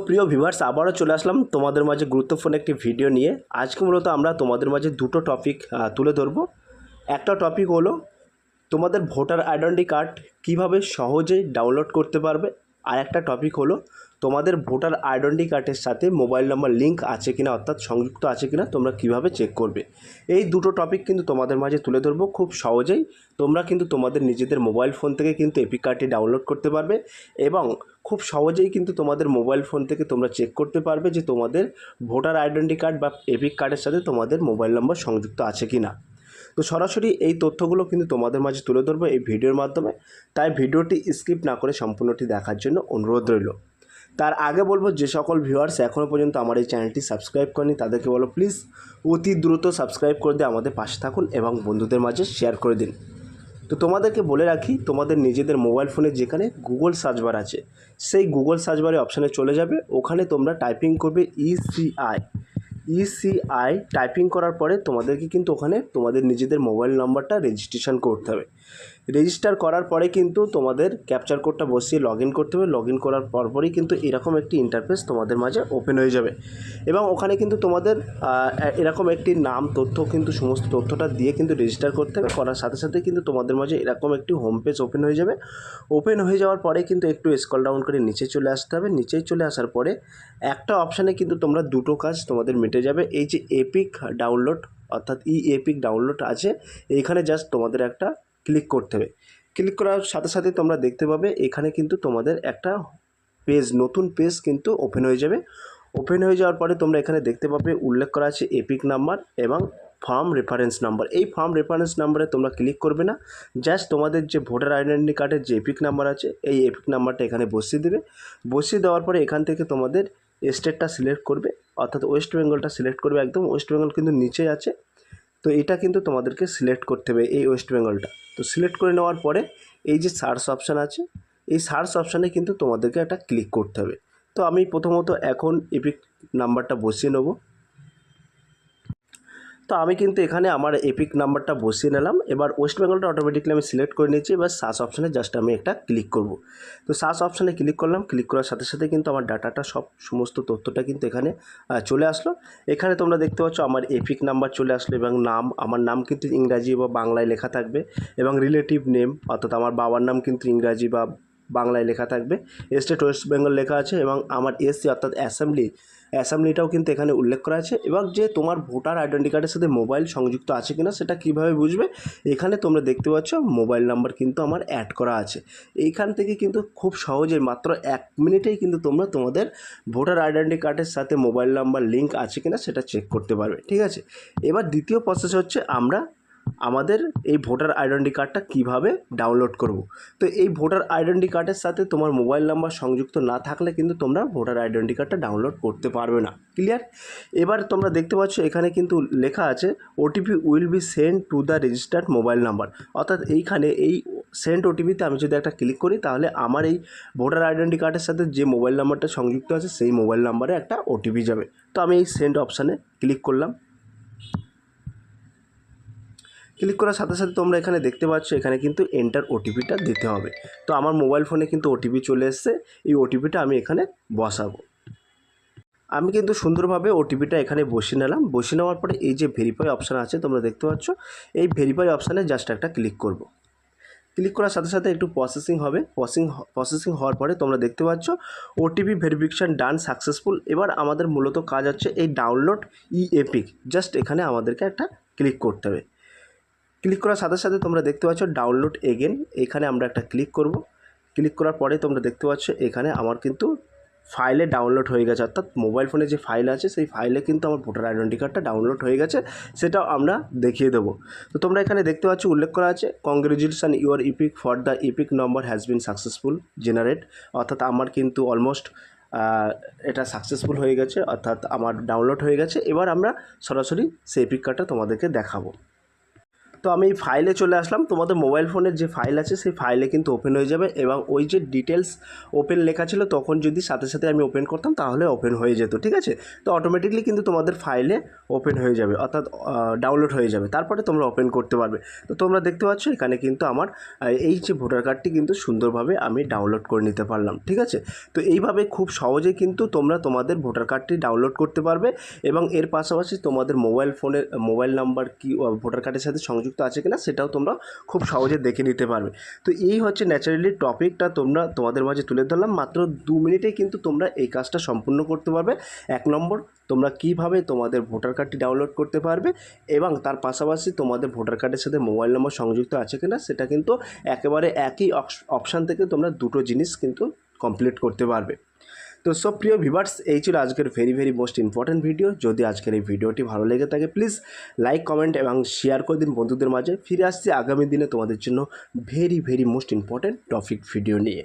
প্রিয় ভিউয়ার্স, আবারও চলে আসলাম তোমাদের মাঝে গুরুত্বপূর্ণ একটি ভিডিও নিয়ে। আজকে মূলত আমরা তোমাদের মাঝে দুটো টপিক তুলে ধরবো। একটা টপিক হলো তোমাদের ভোটার আইডেন্টি কার্ড কীভাবে সহজেই ডাউনলোড করতে পারবে, আর একটা টপিক হলো তোমাদের ভোটার আইডেন্টি কার্ডের সাথে মোবাইল নাম্বার লিঙ্ক আছে কিনা, অর্থাৎ সংযুক্ত আছে কিনা তোমরা কিভাবে চেক করবে। এই দুটো টপিক কিন্তু তোমাদের মাঝে তুলে ধরবো খুব সহজেই। তোমরা কিন্তু তোমাদের নিজেদের মোবাইল ফোন থেকে কিন্তু এপিক কার্ডটি ডাউনলোড করতে পারবে এবং খুব সহজেই কিন্তু তোমাদের মোবাইল ফোন থেকে তোমরা চেক করতে পারবে যে তোমাদের ভোটার আইডেন্টি কার্ড বা এপিক কার্ডের সাথে তোমাদের মোবাইল নম্বর সংযুক্ত আছে কি না। তো সরাসরি এই তথ্যগুলো কিন্তু তোমাদের মাঝে তুলে ধরবো এই ভিডিওর মাধ্যমে, তাই ভিডিওটি স্কিপ না করে সম্পূর্ণটি দেখার জন্য অনুরোধ রইল। তার আগে বলবো, যে সকল ভিউয়ার্স এখনও পর্যন্ত আমার এই চ্যানেলটি সাবস্ক্রাইব করেনি তাদেরকে বলো প্লিজ অতি দ্রুত সাবস্ক্রাইব করে দিয়ে আমাদের পাশে থাকুন এবং বন্ধুদের মাঝে শেয়ার করে দিন। তো তোমাদেরকে বলে রাখি, তোমাদের নিজেদের মোবাইল ফোনে যেখানে গুগল সার্চ বার আছে সেই গুগল সার্চ বারে অপশানে চলে যাবে, ওখানে তোমরা টাইপিং করবে ইসিআই টাইপিং করার পরে তোমাদেরকে কিন্তু ওখানে তোমাদের নিজেদের মোবাইল নাম্বারটা রেজিস্ট্রেশন করতে হবে। রেজিস্টার করার পরে কিন্তু তোমাদের ক্যাপচার কোডটা বসিয়ে লগ ইন করতে হবে। লগ ইন করার পরপরই কিন্তু এরকম একটি ইন্টারফেস তোমাদের মাঝে ওপেন হয়ে যাবে এবং ওখানে কিন্তু তোমাদের এরকম একটি নাম তথ্য কিন্তু সমস্ত তথ্যটা দিয়ে কিন্তু রেজিস্টার করতে হবে। করার সাথে সাথে কিন্তু তোমাদের মাঝে এরকম একটি হোম পেজ ওপেন হয়ে যাবে। ওপেন হয়ে যাওয়ার পরে কিন্তু একটু স্ক্রল ডাউন করে নিচে চলে আসতে হবে। নিচেই চলে আসার পরে একটা অপশানে কিন্তু তোমরা দুটো কাজ তোমাদের মিটে যাবে। এই যে এপিক ডাউনলোড অর্থাৎ এপিক ডাউনলোড আছে, এইখানে জাস্ট তোমাদের একটা ক্লিক করতে হবে। ক্লিক করার সাথে সাথে তোমরা দেখতে পাবে এখানে কিন্তু তোমাদের একটা পেজ, নতুন পেজ কিন্তু ওপেন হয়ে যাবে। ওপেন হয়ে যাওয়ার পরে তোমরা এখানে দেখতে পাবে উল্লেখ করা আছে এপিক নাম্বার এবং ফর্ম রেফারেন্স নাম্বার। এই ফর্ম রেফারেন্স নাম্বারে তোমরা ক্লিক করবে না, জাস্ট তোমাদের যে ভোটার আইডেন্টি কার্ডের যে এপিক নাম্বার আছে এই এপিক নাম্বারটা এখানে বসিয়ে দেবে। বসিয়ে দেওয়ার পরে এখান থেকে তোমাদের স্টেটটা সিলেক্ট করবে, অর্থাৎ ওয়েস্ট বেঙ্গলটা সিলেক্ট করবে। একদম ওয়েস্ট বেঙ্গল কিন্তু নিচে আছে, তো এটা কিন্তু তোমাদেরকে সিলেক্ট করতে হবে এই ওয়েস্ট বেঙ্গলটা। তো সিলেক্ট করে নেওয়ার পরে এই যে সার্চ অপশান আছে, এই সার্চ অপশানে কিন্তু তোমাদেরকে একটা ক্লিক করতে হবে। তো আমি প্রথমত এখন এপিক নাম্বারটা বসিয়ে নেব। তো আমি কিন্তু এখানে আমার এপিক নাম্বারটা বসিয়ে নিলাম। এবার ওয়েস্ট বেঙ্গলটা অটোমেটিকলি আমি সিলেক্ট করে নিয়েছি। এবার সার্চ অপশানে জাস্ট আমি একটা ক্লিক করব। তো সার্চ অপশানে ক্লিক করলাম। ক্লিক করার সাথে সাথে কিন্তু আমার ডাটাটা সমস্ত তথ্যটা কিন্তু এখানে চলে আসলো। এখানে তোমরা দেখতে পাচ্ছ আমার এপিক নাম্বার চলে আসলো এবং নাম, আমার নাম কিন্তু ইংরাজি বা বাংলায় লেখা থাকবে এবং রিলেটিভ নেম অর্থাৎ আমার বাবার নাম কিন্তু ইংরাজি বা বাংলায় লেখা থাকবে। স্টেট ওয়েস্ট বেঙ্গল লেখা আছে এবং আমার এসসি অর্থাৎ অ্যাসেম্বলিটাও কিন্তু এখানে উল্লেখ করা আছে। এবং যে তোমার ভোটার আইডেন্টি কার্ডের সাথে মোবাইল সংযুক্ত আছে কিনা সেটা কিভাবে বুঝবে, এখানে তোমরা দেখতে পাচ্ছ মোবাইল নাম্বার কিন্তু আমার অ্যাড করা আছে। এইখান থেকে কিন্তু খুব সহজেই মাত্র 1 মিনিটেই কিন্তু তোমরা তোমাদের ভোটার আইডেন্টি কার্ডের সাথে মোবাইল নাম্বার লিঙ্ক আছে কিনা সেটা চেক করতে পারবে। ঠিক আছে, এবার দ্বিতীয় প্রসেস হচ্ছে আমরা আমাদের এই ভোটার আইডেন্টি কার্ডটা কীভাবে ডাউনলোড করব। তো এই ভোটার আইডেন্টি কার্ডের সাথে তোমার মোবাইল নাম্বার সংযুক্ত না থাকলে কিন্তু তোমরা ভোটার আইডেন্টি কার্ডটা ডাউনলোড করতে পারবে না। ক্লিয়ার? এবার তোমরা দেখতে পাচ্ছ এখানে কিন্তু লেখা আছে OTP will be send to the registered mobile number. অর্থাৎ এইখানে এই সেন্ড ওটিপিতে আমি যদি একটা ক্লিক করি তাহলে আমার এই ভোটার আইডেন্টি কার্ডের সাথে যে মোবাইল নাম্বারটা সংযুক্ত আছে সেই মোবাইল নাম্বারে একটা ওটিপি যাবে। তো আমি এই সেন্ড অপশানে ক্লিক করলাম। ক্লিক করার সাথে সাথে তোমরা এখানে দেখতে পাচ্ছ এখানে কিন্তু এন্টার ওটিপিটা দিতে হবে। তো আমার মোবাইল ফোনে কিন্তু ওটিপি চলে এসছে, এই ওটিপিটা আমি এখানে বসাবো। আমি কিন্তু সুন্দরভাবে ওটিপিটা এখানে বসিয়ে নিলাম। বসিয়ে নেওয়ার পরে এই যে ভেরিফাই অপশান আছে তোমরা দেখতে পাচ্ছ, এই ভেরিফাই অপশানে জাস্ট একটা ক্লিক করব। ক্লিক করার সাথে সাথে একটু প্রসেসিং হবে। প্রসেসিং হওয়ার পরে তোমরা দেখতে পাচ্ছ ওটিপি ভেরিফিকেশান ডান সাকসেসফুল। এবার আমাদের মূলত কাজ হচ্ছে এই ডাউনলোড এপিক, জাস্ট এখানে আমাদেরকে একটা ক্লিক করতে হবে। ক্লিক করার সাথে সাথে তোমরা দেখতে পাচ্ছ ডাউনলোড এগেন, এখানে আমরা একটা ক্লিক করব। ক্লিক করার পরে তোমরা দেখতে পাচ্ছ এখানে আমার কিন্তু ফাইলে ডাউনলোড হয়ে গেছে, অর্থাৎ মোবাইল ফোনে যে ফাইল আছে সেই ফাইলে কিন্তু আমার ভোটার আইডেন্টি কার্ডটা ডাউনলোড হয়ে গেছে, সেটাও আমরা দেখিয়ে দেবো। তো তোমরা এখানে দেখতে পাচ্ছ উল্লেখ করা আছে congratulation your epic for the epic number has been successful generate. অর্থাৎ আমার কিন্তু অলমোস্ট এটা সাকসেসফুল হয়ে গেছে, অর্থাৎ আমার ডাউনলোড হয়ে গেছে। এবার আমরা সরাসরি সেই এপিক কার্ডটা তোমাদেরকে দেখাবো। তো আমি ফাইলে চলে আসলাম। তোমাদের মোবাইল ফোনের যে ফাইল আছে সেই ফাইলে কিন্তু ওপেন হয়ে যাবে এবং ওই যে ডিটেলস ওপেন লেখা ছিল তখন যদি সাথে সাথে আমি ওপেন করতাম তাহলে ওপেন হয়ে যেত, ঠিক আছে। তো অটোমেটিকলি কিন্তু তোমাদের ফাইলে ওপেন হয়ে যাবে, অর্থাৎ ডাউনলোড হয়ে যাবে, তারপরে তোমরা ওপেন করতে পারবে। তো তোমরা দেখতে পাচ্ছ এখানে কিন্তু আমার এই যে ভোটার কার্ডটি কিন্তু সুন্দরভাবে আমি ডাউনলোড করে নিতে পারলাম, ঠিক আছে। তো এইভাবে খুব সহজে কিন্তু তোমরা তোমাদের ভোটার কার্ডটি ডাউনলোড করতে পারবে এবং এর পাশাপাশি তোমাদের মোবাইল ফোনের মোবাইল নাম্বার কি ভোটার কার্ডের সাথে সংযুক্ত আছে কিনা সেটাও তোমরা খুব সহজে দেখে নিতে পারবে। তো এই হচ্ছে ন্যাচারালি টপিকটা তোমাদের মাঝে তুলে ধরলাম। মাত্র 2 মিনিটেই কিন্তু তোমরা এই কাজটা সম্পূর্ণ করতে পারবে। 1 নম্বর, তোমরা কিভাবে তোমাদের ভোটার কার্ডটি ডাউনলোড করতে পারবে এবং তার পাশাপাশি তোমাদের ভোটার কার্ডের সাথে মোবাইল নম্বর সংযুক্ত আছে কিনা সেটা কিন্তু একেবারে একই অপশান থেকে তোমরা দুটো জিনিস কিন্তু কমপ্লিট করতে পারবে। তো সব প্রিয় ভিউয়ার্স, এই ছিল আজকের ভেরি মোস্ট ইম্পর্ট্যান্ট ভিডিও। যদি আজকের এই ভিডিওটি ভালো লেগে থাকে প্লিজ লাইক, কমেন্ট এবং শেয়ার করে দিন বন্ধুদের মাঝে। ফিরে আসছি আগামী দিনে তোমাদের জন্য very most important topic video নিয়ে।